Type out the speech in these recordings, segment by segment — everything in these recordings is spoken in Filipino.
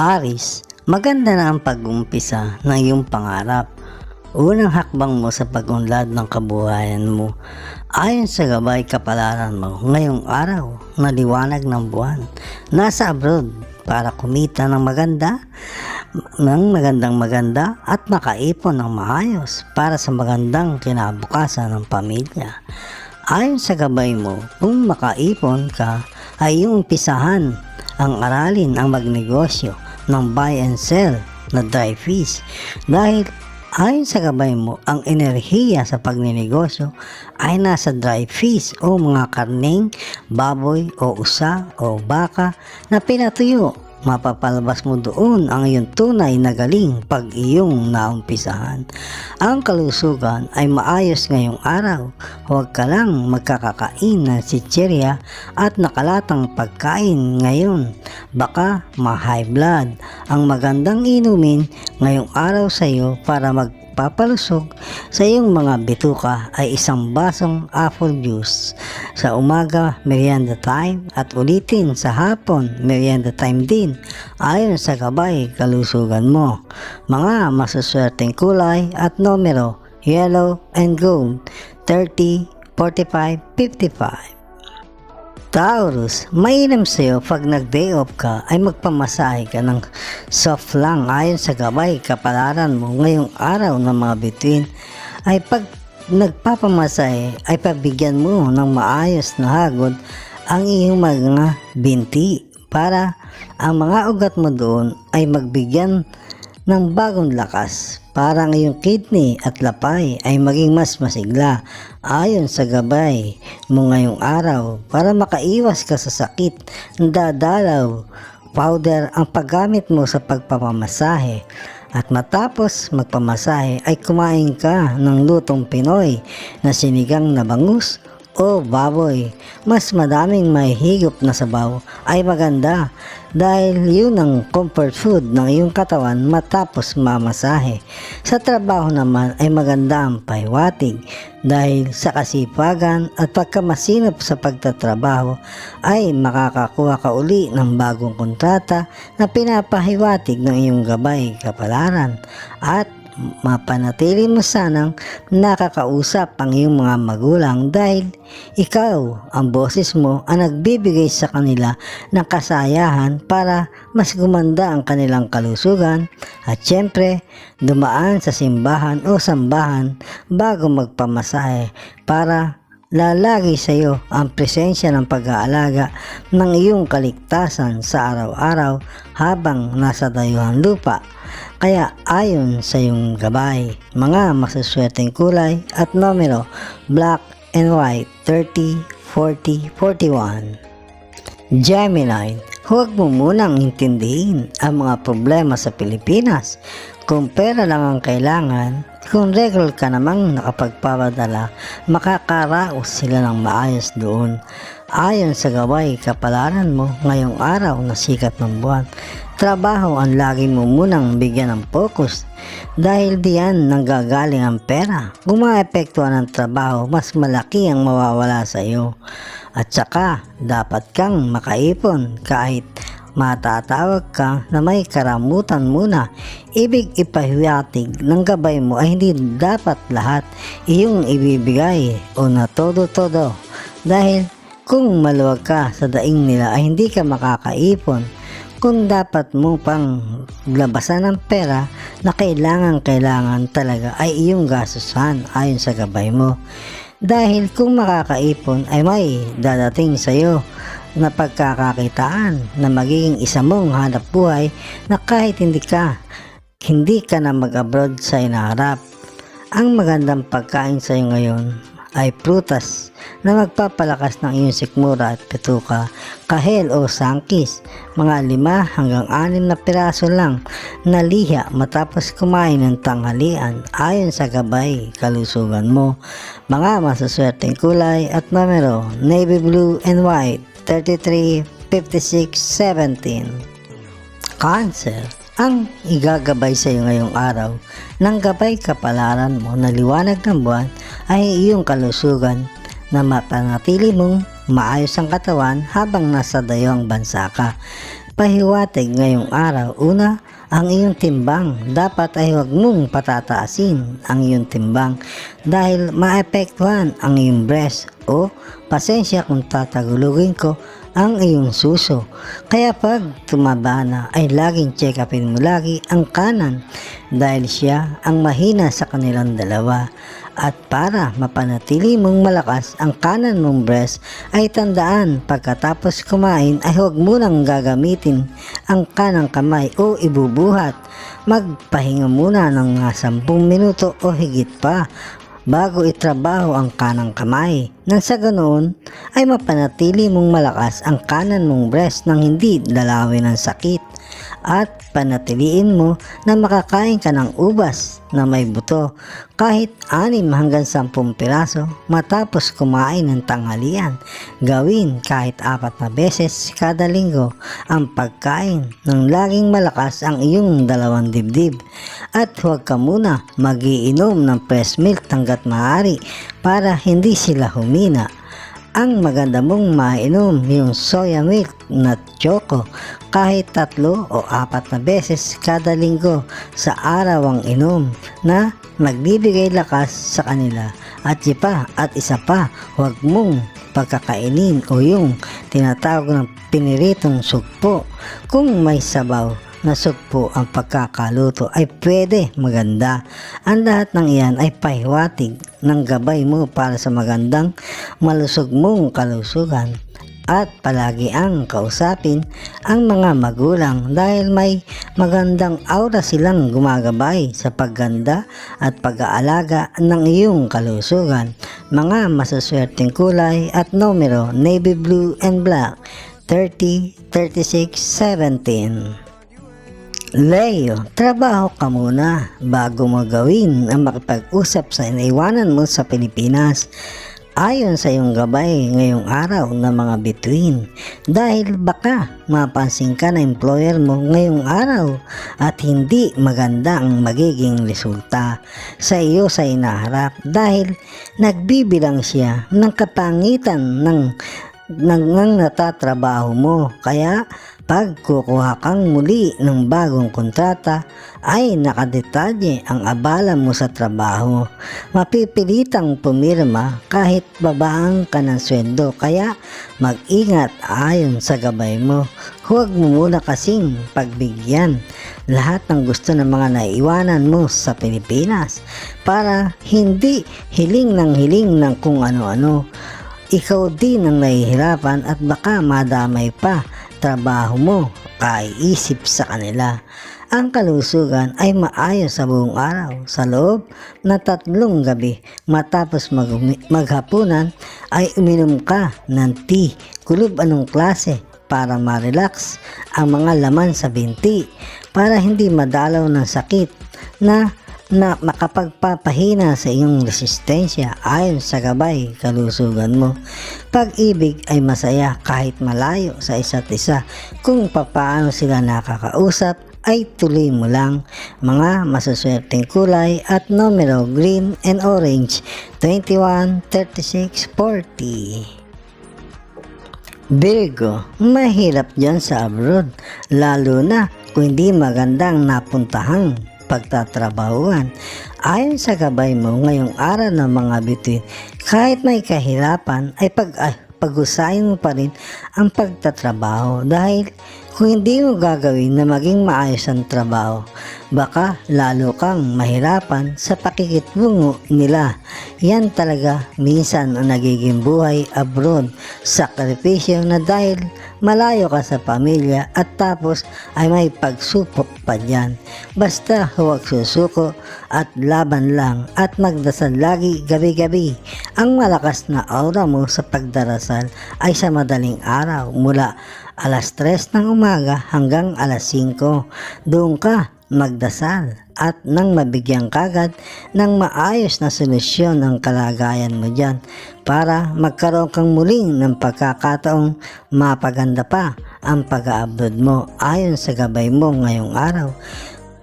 Aris, maganda na ang pag-umpisa ng iyong pangarap. Unang hakbang mo sa pag-unlad ng kabuhayan mo. Ayon sa gabay kapalaran mo, ngayong araw na liwanag ng buwan, nasa abroad para kumita ng maganda at makaipon ng maayos para sa magandang kinabukasan ng pamilya. Ayon sa gabay mo, kung makaipon ka, ay iyong umpisahan ang aralin ang magnegosyo ng buy and sell na dry fish dahil ayon sa gabay mo, ang enerhiya sa pagninegosyo ay nasa dry fish o mga karneng baboy o usa o baka na pinatuyo. Mapapalabas mo doon ang iyong tunay na galing pag iyong naumpisahan. Ang kalusugan ay maayos ngayong araw. Huwag ka lang magkakakain ng chichirya at nakalatang pagkain ngayon. Baka ma-high blood. Ang magandang inumin ngayong araw sa iyo para magpapalusog sa iyong mga bituka ay isang basong apple juice. Sa umaga, merienda time at ulitin sa hapon, merienda time din. Ayon sa gabay, kalusugan mo. Mga masuswerteng kulay at numero, yellow and gold, 30, 45, 55. Taurus, mainam sa'yo pag nag-day off ka ay magpamasahe ka ng soft lang. Ayon sa gabay kapalaran mo ngayong araw ng mga bituin ay pag nagpapamasahe ay pabigyan mo ng maayos na hagod ang iyong mga binti para ang mga ugat mo doon ay magbigyan ng bagong lakas para ang iyong kidney at lapay ay maging mas masigla ayon sa gabay mo ngayong araw para makaiwas ka sa sakit ng dadalaw. Powder ang paggamit mo sa pagpapamasahe at matapos magpamasahe ay kumain ka ng lutong Pinoy na sinigang na bangus o baboy. Mas madaming may higop na sabaw ay maganda dahil yun ang comfort food ng iyong katawan matapos mamasahe. Sa trabaho naman ay maganda ang pahiwatig dahil sa kasipagan at pagkamasinop sa pagtatrabaho ay makakakuha ka uli ng bagong kontrata na pinapahiwatig ng iyong gabay kapalaran at mapanatili mo sanang nakakausap ang iyong mga magulang dahil ikaw ang boses mo ang nagbibigay sa kanila ng kasayahan para mas gumanda ang kanilang kalusugan at syempre dumaan sa simbahan o sambahan bago magpamasahe para lalagi sa iyo ang presensya ng pag-aalaga ng iyong kaligtasan sa araw-araw habang nasa dayuhang lupa. Kaya ayon sa iyong gabay, mga masuswerteng kulay at numero, black and white, 30, 40, 41. Gemini, huwag mo munang intindihin ang mga problema sa Pilipinas. Kung pera lang ang kailangan, kung regular ka namang nakapagpapadala, makakaraos sila ng maayos doon. Ayon sa gabay kapalaran mo ngayong araw na sikat ng buwan, trabaho ang lagi mo munang bigyan ng focus dahil diyan nanggagaling ang pera. Kung maepektuhan ng trabaho, mas malaki ang mawawala sa iyo. At saka, dapat kang makaipon kahit matatawag ka na may karamutan muna. Ibig ipahiwatig ng gabay mo ay hindi dapat lahat iyong ibibigay o na todo-todo dahil kung maluwag ka sa daing nila ay hindi ka makakaipon. Kung dapat mo pang labasan ng pera na kailangan talaga ay iyong gastusan ayon sa gabay mo. Dahil kung makakaipon ay may dadating sa iyo na pagkakakitaan na magiging isa mong hanap buhay na kahit hindi ka na mag-abroad sa inaharap. Ang magandang pagkain sa iyo ngayon ay prutas na magpapalakas ng iyong sikmura at pituka, kahel o sangkis, mga 5 hanggang 6 na piraso lang na liha matapos kumain ng tanghalian ayon sa gabay kalusugan mo. Mga masuswerteng kulay at numero, navy blue and white, 33, 56, 17. Cancer, ang igagabay sa iyo ngayong araw ng gabay kapalaran mo na liwanag ng buwan ay iyong kalusugan na mapanatili mong maayos ang katawan habang nasa dayong bansa ka pahiwatig ngayong araw. Una, ang iyong timbang. Dapat ay huwag mong patataasin ang iyong timbang dahil maapektuhan ang iyong breast o pasensya kung tatagulugin ko ang iyong suso. Kaya pag tumaba na ay laging check upin mo lagi ang kanan dahil siya ang mahina sa kanilang dalawa. At para mapanatili mong malakas ang kanan mong breast ay tandaan pagkatapos kumain ay huwag munang gagamitin ang kanang kamay o ibubuhat. Magpahinga muna ng mga 10 minuto o higit pa bago itrabaho ang kanang kamay. Nang sa ganoon ay mapanatili mong malakas ang kanan mong breast nang hindi dalawin ng sakit. At panatiliin mo na makakain ka ng ubas na may buto kahit 6 hanggang 10 piraso matapos kumain ng tanghalian. Gawin kahit 4 na beses kada linggo ang pagkain nang laging malakas ang iyong dalawang dibdib. At huwag ka muna magiinom ng fresh milk hanggat maaari para hindi sila humina. Ang maganda mong mainom yung soya milk na choco kahit 3 o 4 na beses kada linggo sa araw ang inom na magbibigay lakas sa kanila. At isa pa, huwag mong pagkakainin o yung tinatawag ng piniritong sugpo. Kung may sabaw na sugpo ang pagkakaluto ay pwede maganda. Ang lahat ng iyan ay pahiwatig ng gabay mo para sa magandang malusog mong kalusugan. At palagi ang kausapin ang mga magulang dahil may magandang aura silang gumagabay sa pagganda at pag-aalaga ng iyong kalusugan. Mga masaswerteng kulay at numero: navy blue and black, 30, 36, 17. Leo, trabaho ka muna bago mo gawin ang makipag-usap sa iniwanan mo sa Pilipinas. Ayon sa iyong gabay ngayong araw na mga bituin, dahil baka mapansin ka na employer mo ngayong araw at hindi maganda ang magiging resulta sa iyo sa inaharap dahil nagbibilang siya ng kapangitan ng natatrabaho mo. Kaya pag kukuha kang muli ng bagong kontrata ay nakadetalye ang abala mo sa trabaho. Mapipilitang pumirma kahit babaan ka ng sweldo, kaya mag-ingat ayon sa gabay mo. Huwag mo muna kasing pagbigyan lahat ng gusto ng mga naiwanan mo sa Pilipinas para hindi hiling ng kung ano-ano. Ikaw din ang nahihirapan at baka madamay pa trabaho mo kaiisip sa kanila. Ang kalusugan ay maayos sa buong araw sa loob na 3 gabi. Matapos maghapunan ay uminom ka ng tea, kulob anong klase, para ma-relax ang mga laman sa binti para hindi madalaw ng sakit na makapagpapahina sa iyong resistensya ayon sa gabay kalusugan mo. Pag-ibig ay masaya kahit malayo sa isa't isa. Kung papaano sila nakakausap ay tuloy mo lang. Mga masaswerteng kulay at numero: green and orange, 21, 36, 40. Virgo, mahirap dyan sa abroad, lalo na kung hindi magandang napuntahang pagtatrabahuan. Ayon sa gabay mo ngayong araw ng mga bituin, kahit may kahirapan ay pag-usayin mo pa rin ang pagtatrabaho dahil kung hindi mo gagawin na maging maayos ang trabaho, baka lalo kang mahirapan sa pakikitbungo nila. Yan talaga minsan ang nagiging buhay abroad, sakripisyo na dahil malayo ka sa pamilya at tapos ay may pagsupok pa dyan. Basta huwag susuko at laban lang at magdasal lagi gabi-gabi. Ang malakas na aura mo sa pagdarasal ay sa madaling araw mula alas 3 ng umaga hanggang alas 5. Doon ka magdasal at nang mabigyan kagad ng maayos na solusyon ang kalagayan mo dyan para magkaroon kang muling ng pagkakataong mapaganda pa ang pag-a-abroad mo ayon sa gabay mo ngayong araw.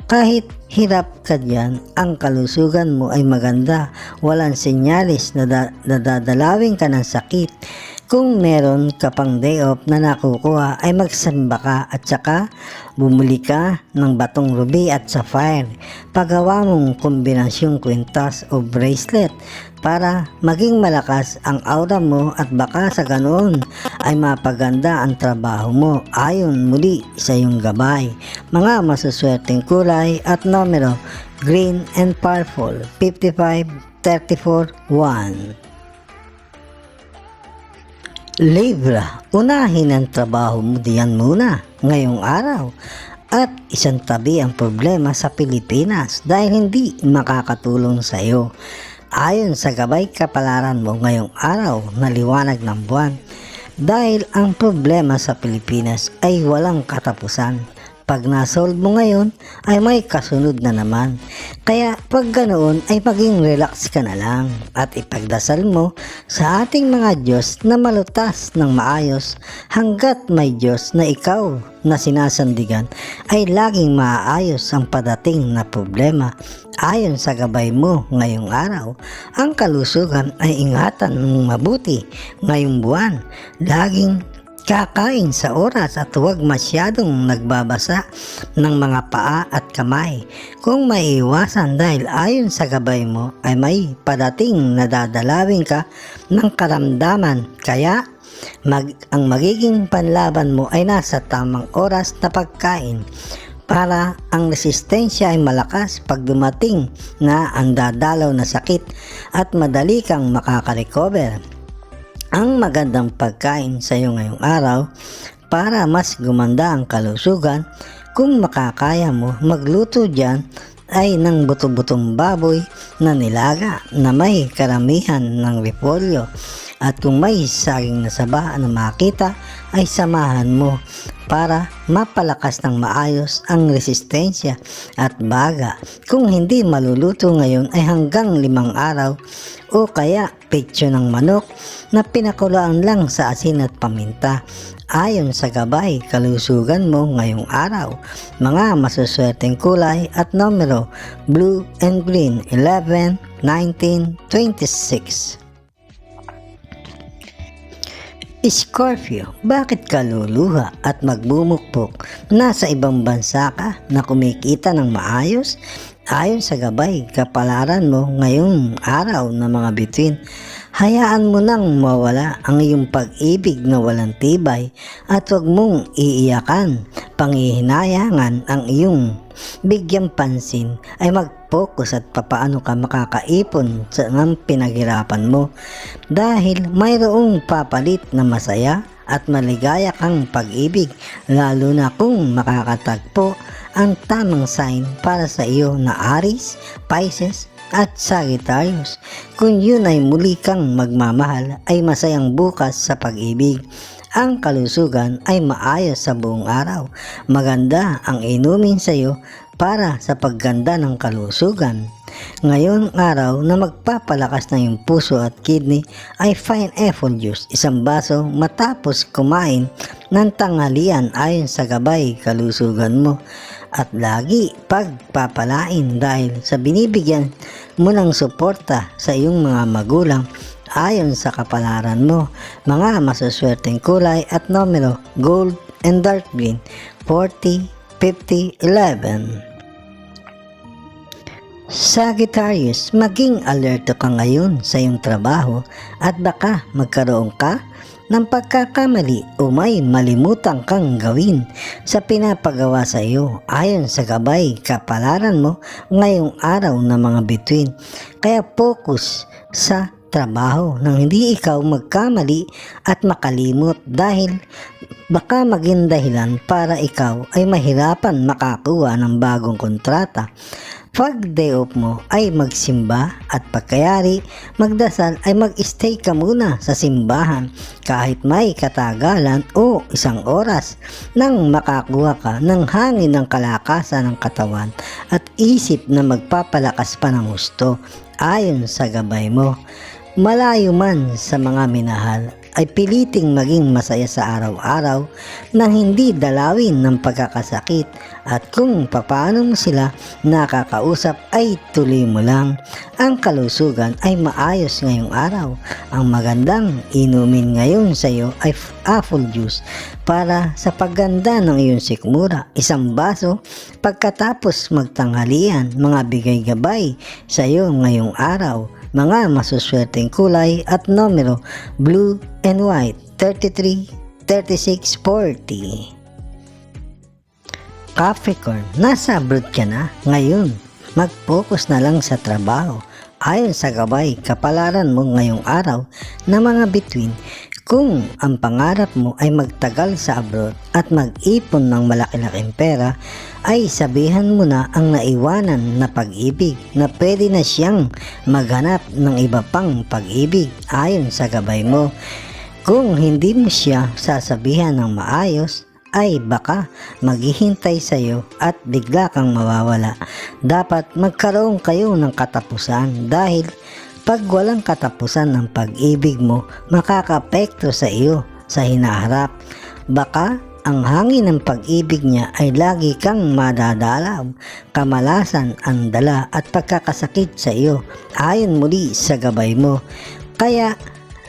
Kahit hirap ka dyan, ang kalusugan mo ay maganda. Walang senyalis na dadalawin ka ng sakit. Kung meron ka pang day off na nakukuha ay magsimba ka at saka bumili ka ng batong ruby at sapphire. Pagawa mong kombinasyong kwintas o bracelet para maging malakas ang aura mo at baka sa ganoon ay mapaganda ang trabaho mo ayon muli sa iyong gabay. Mga masuswerteng kulay at numero: green and purple. 55, 34, 1. Libra, unahin ang trabaho mo diyan muna ngayong araw at isang tabi ang problema sa Pilipinas dahil hindi makakatulong sa iyo. Ayon sa gabay kapalaran mo ngayong araw na liwanag ng buwan, dahil ang problema sa Pilipinas ay walang katapusan. Pag nasolve mo ngayon ay may kasunod na naman. Kaya pag ganoon ay maging relax ka na lang at ipagdasal mo sa ating mga Diyos na malutas ng maayos hanggat may Diyos na ikaw na sinasandigan ay laging maaayos ang padating na problema. Ayon sa gabay mo ngayong araw, ang kalusugan ay ingatan ng mabuti ngayong buwan. Laging kakain sa oras at huwag masyadong nagbabasa ng mga paa at kamay kung maiiwasan dahil ayon sa gabay mo ay may padating na dadalawin ka ng karamdaman kaya ang magiging panlaban mo ay nasa tamang oras na pagkain para ang resistensya ay malakas pag dumating na ang dadalaw na sakit at madali kang makaka-recover. Ang magandang pagkain sa iyo ngayong araw para mas gumanda ang kalusugan, kung makakaya mo magluto dyan ay ng buto-butong baboy na nilaga na may karamihan ng repolyo at kung may saging na saba na makita ay samahan mo para mapalakas ng maayos ang resistensya at baga. Kung hindi maluluto ngayon ay hanggang 5 araw o kaya pitsyo ng manok na pinakuloan lang sa asin at paminta. Ayon sa gabay kalusugan mo ngayong araw, mga masuswerteng kulay at numero: blue and green. 11, 19, 26. Scorpio, bakit ka luluha at magbumukpok? Nasa ibang bansa ka na kumikita ng maayos? Ayon sa gabay kapalaran mo ngayong araw na mga bituin, hayaan mo nang mawala ang iyong pag-ibig na walang tibay at huwag mong iiyakan, panghihinayangan ang iyong bigyang pansin ay mag-focus at papaano ka makakaipon sa ng pinaghirapan mo dahil mayroong papalit na masaya at maligaya kang pag-ibig lalo na kung makakatagpo ang tamang sign para sa iyo na Aries, Pisces at Sagittarius. Kung yun ay muli kang magmamahal ay masayang bukas sa pag-ibig. Ang kalusugan ay maayos sa buong araw. Maganda ang inumin sa iyo para sa pagganda ng kalusugan. Ngayon araw na magpapalakas na yung puso at kidney ay fine apple juice, 1 baso matapos kumain ng tanghalian ayon sa gabay kalusugan mo. At lagi pagpapalain dahil sa binibigyan mo ng suporta sa iyong mga magulang ayon sa kapalaran mo. Mga masuswerteng kulay at numero: gold and dark green. 40, 50, 11. Sagittarius, maging alerto ka ngayon sa iyong trabaho at baka magkaroon ka ng pagkakamali o may malimutan kang gawin sa pinapagawa sa iyo ayon sa gabay kapalaran mo ngayong araw na mga bituin. Kaya focus sa trabaho nang hindi ikaw magkamali at makalimot dahil baka maging dahilan para ikaw ay mahirapan makakuha ng bagong kontrata. Pag day off mo ay magsimba at pagkayari magdasal ay mag-stay ka muna sa simbahan kahit may katagalan o 1 oras nang makakuha ka ng hangin ng kalakasan ng katawan at isip na magpapalakas pa ng gusto ayon sa gabay mo. Malayo man sa mga minahal ay piliting maging masaya sa araw-araw nang hindi dalawin ng pagkakasakit, at kung papaano mo sila nakakausap ay tuloy mo lang. Ang kalusugan ay maayos ngayong araw. Ang magandang inumin ngayon sa iyo ay apple juice para sa pagganda ng iyong sikmura. Isang baso pagkatapos magtanghalian. Mga bigay gabay sa iyo ngayong araw. Mga masuswerteng kulay at numero: blue and white, 33, 36, 40. Capricorn, nasa abroad ka na ngayon. Mag-focus na lang sa trabaho. Ayon sa gabay, kapalaran mo ngayong araw na mga bituin, kung ang pangarap mo ay magtagal sa abroad at mag-ipon ng malaki-laking pera, ay sabihan mo na ang naiwanan na pag-ibig na pwede na siyang maghanap ng iba pang pag-ibig ayon sa gabay mo. Kung hindi mo siya sasabihan ng maayos, ay baka maghihintay sa iyo at bigla kang mawawala. Dapat magkaroon kayo ng katapusan dahil pag walang katapusan ng pag-ibig mo, makakapekto sa iyo sa hinaharap. Baka ang hangin ng pag-ibig niya ay lagi kang madadalaw, kamalasan ang dala at pagkakasakit sa iyo ayon muli sa gabay mo. Kaya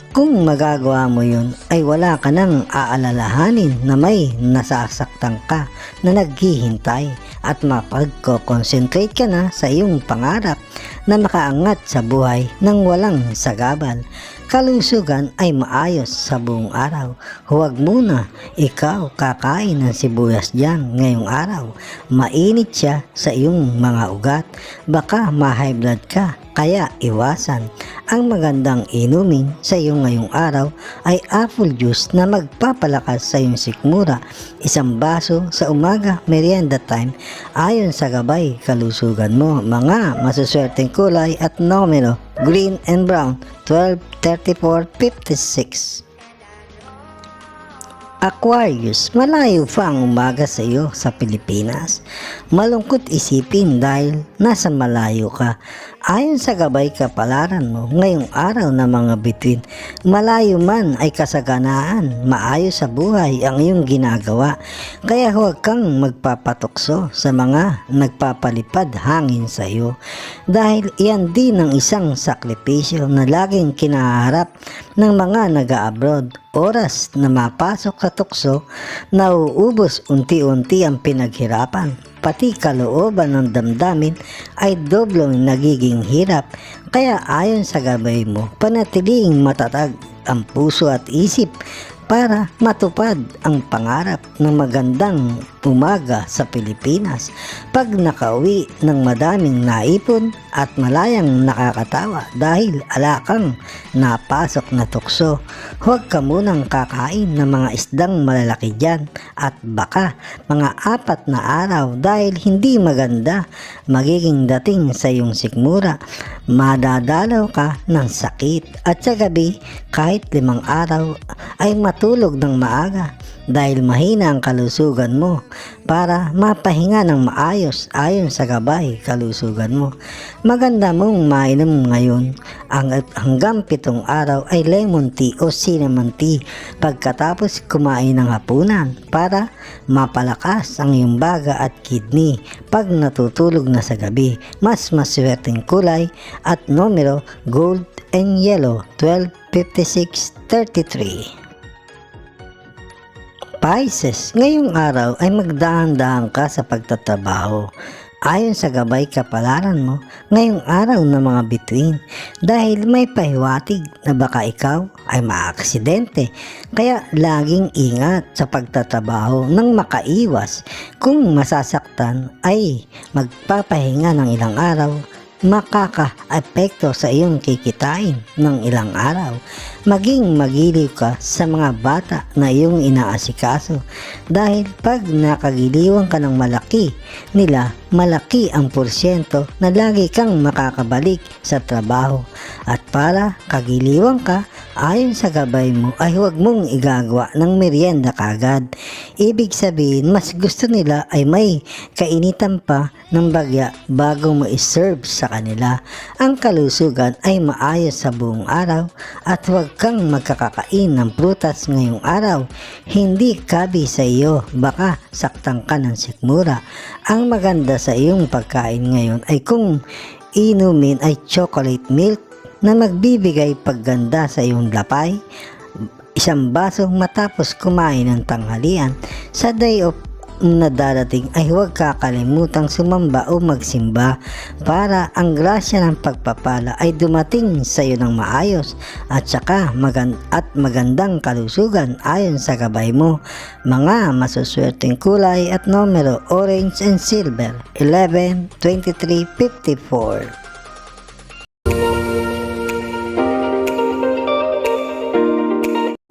kung magagawa mo yun, ay wala ka nang aalalahanin na may nasasaktan ka na naghihintay at mapagko-concentrate ka na sa iyong pangarap na makaangat sa buhay ng walang sagabal. Kalusugan ay maayos sa buong araw. Huwag muna ikaw kakain ng sibuyas dyan ngayong araw. Mainit siya sa iyong mga ugat. Baka ma-high blood ka, kaya iwasan. Ang magandang inumin sa iyo ngayong araw ay apple juice na magpapalakas sa iyong sikmura. Isang baso sa umaga, merienda time, ayon sa gabay kalusugan mo. Mga masuswerteng kulay at numero: green and brown, 12, 34, 56. Aquarius, malayo pa ang umaga sa iyo sa Pilipinas. Malungkot isipin dahil nasa malayo ka. Ayon sa gabay kapalaran mo, ngayong araw na mga bituin, malayo man ay kasaganaan, maayos sa buhay ang iyong ginagawa. Kaya huwag kang magpapatukso sa mga nagpapalipad hangin sa iyo. Dahil iyan din ang isang sakripisyo na laging kinaharap ng mga nag-a-abroad. Oras na mapasok sa tukso, nauubos unti-unti ang pinaghirapan. Pati kalooban ng damdamin ay doblong nagiging hirap. Kaya ayon sa gabay mo, panatiling matatag ang puso at isip para matupad ang pangarap ng magandang umaga sa Pilipinas. Pag nakauwi ng madaming naipon at malayang nakakatawa dahil alakang napasok na tukso, huwag ka munang kakain ng mga isdang malalaki dyan at baka mga 4 na araw dahil hindi maganda magiging dating sa iyong sikmura. Madadalaw ka ng sakit at sa gabi kahit 5 araw ay matulog ng maaga dahil mahina ang kalusugan mo para mapahinga ng maayos ayon sa gabay kalusugan mo. Maganda mong mainom ngayon hanggang 7 araw ay lemon tea o cinnamon tea pagkatapos kumain ng hapunan para mapalakas ang iyong baga at kidney pag natutulog na sa gabi. Mas maswerteng kulay at numero: gold and yellow, 12, 56, 33. Pisces, ngayong araw ay magdahan-dahan ka sa pagtatrabaho. Ayon sa gabay kapalaran mo, ngayong araw ng mga bituin, dahil may pahiwatig na baka ikaw ay maaksidente. Kaya laging ingat sa pagtatrabaho nang makaiwas. Kung masasaktan ay magpapahinga ng ilang araw, makaka-epekto sa iyong kikitain ng ilang araw. Maging magiliw ka sa mga bata na iyong inaasikaso dahil pag nakagiliwan ka ng malaki nila, malaki ang porsyento na lagi kang makakabalik sa trabaho. At para kagiliwan ka, ayon sa gabay mo ay huwag mong igagawa ng merienda kagad. Ibig sabihin, mas gusto nila ay may kainitan pa ng bagya bago mo iserve sa kanila. Ang kalusugan ay maayos sa buong araw at huwag kang magkakakain ng prutas ngayong araw, hindi kabi sa iyo, baka saktan ka ng sikmura. Ang maganda sa iyong pagkain ngayon ay kung inumin ay chocolate milk na magbibigay pagganda sa iyong lapay. Isang baso matapos kumain ng tanghalian. Sa day of na darating ay huwag kakalimutang sumamba o magsimba para ang grasya ng pagpapala ay dumating sa iyo ng maayos at saka magandang kalusugan ayon sa gabay mo. Mga masuswerteng kulay at numero: orange and silver, 11, 23, 54.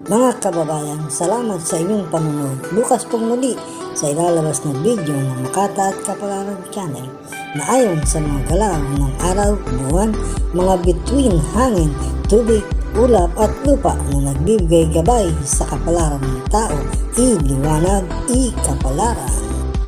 Mga kababayan, salamat sa inyong panonood. Bukas pong muli sa ilalabas na video ng Makata at Kapalaran Channel na ayon sa mga galaw ng araw, buwan, mga bituin, hangin, tubig, ulap at lupa na nagbibigay gabay sa kapalaran ng tao. Iliwanag, ikapalaran.